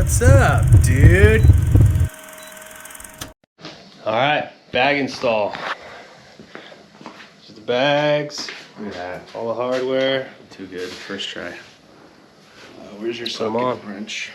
What's up, dude? Alright, bag install. Just the bags. Look at that. All the hardware. Too good. First try. Where's your Put 'em on. socket wrench?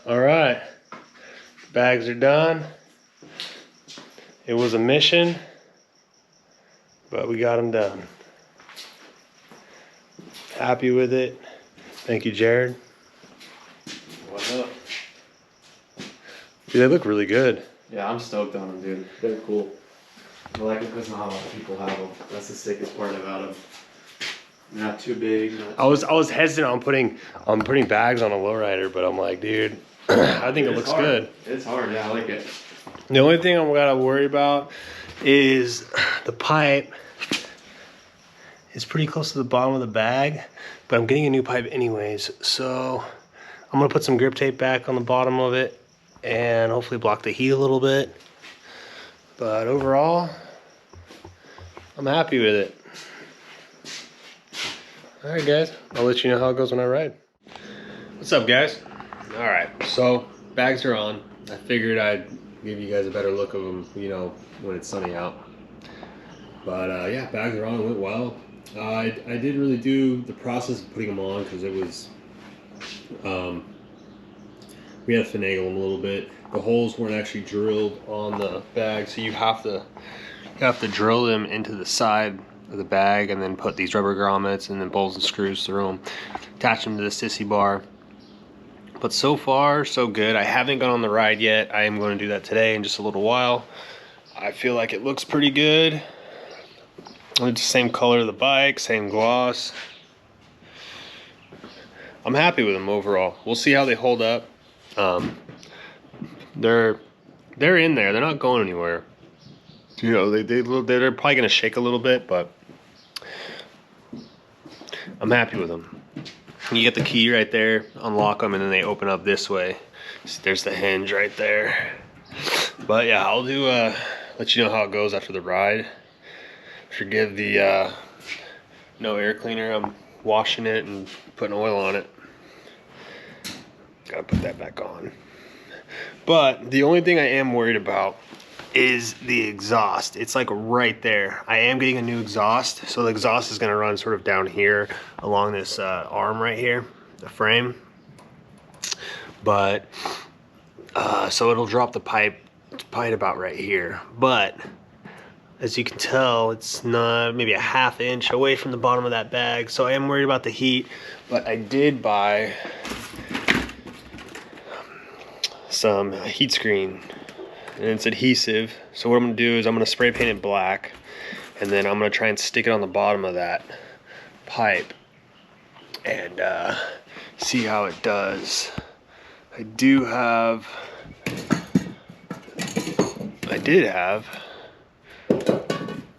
Alright, bags are done. It was a mission, but we got them done. Happy with it. Thank you, Jared. What's up? Dude, they look really good. Yeah, I'm stoked on them, dude. They're cool. I like them because not a lot of people have them. That's the sickest part about them. They're not too big. I was hesitant on putting bags on a lowrider, but I'm like, dude, I think it looks hard. good. It's hard, yeah, I like it. The only thing I'm gotta worry about is the pipe is pretty close to the bottom of the bag, but I'm getting a new pipe anyways, so I'm gonna put some grip tape back on the bottom of it and hopefully block the heat a little bit. But overall, I'm happy with it. All right, guys, I'll let you know how it goes when I ride. What's up, guys? All right, so bags are on. I figured I'd give you guys a better look of them, you know, when it's sunny out. But yeah, bags are on, it went well. I did really do the process of putting them on because it was, we had to finagle them a little bit. The holes weren't actually drilled on the bag, so you have to drill them into the side of the bag and then put these rubber grommets and then bolts and screws through them, attach them to the sissy bar. But so far, so good. I haven't gone on the ride yet. I am going to do that today in just a little while. I feel like it looks pretty good. It's the same color of the bike, same gloss. I'm happy with them overall. We'll see how they hold up. They're in there. They're not going anywhere. You know, they're probably going to shake a little bit, but I'm happy with them. You get the key right there, unlock them, and then they open up this way. So there's the hinge right there. But yeah, I'll do let you know how it goes after the ride. Forgive the no air cleaner. I'm washing it and putting oil on it. Gotta put that back on. But the only thing I am worried about is the exhaust. It's like right there. I am getting a new exhaust, so the exhaust is going to run sort of down here along this arm right here, the frame. But so it'll drop the pipe probably about right here. But as you can tell, it's not maybe a ½ inch away from the bottom of that bag, so I am worried about the heat. But I did buy some heat screen and it's adhesive. So what I'm gonna do is I'm gonna spray paint it black, and then I'm gonna try and stick it on the bottom of that pipe and see how it does. I did have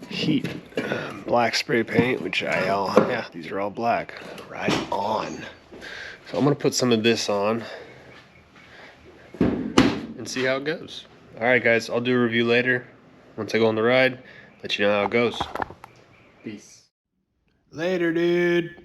heat black spray paint, which yeah, these are all black. Right on. So I'm gonna put some of this on and see how it goes. All right, guys, I'll do a review later. Once I go on the ride, let you know how it goes. Peace. Later, dude.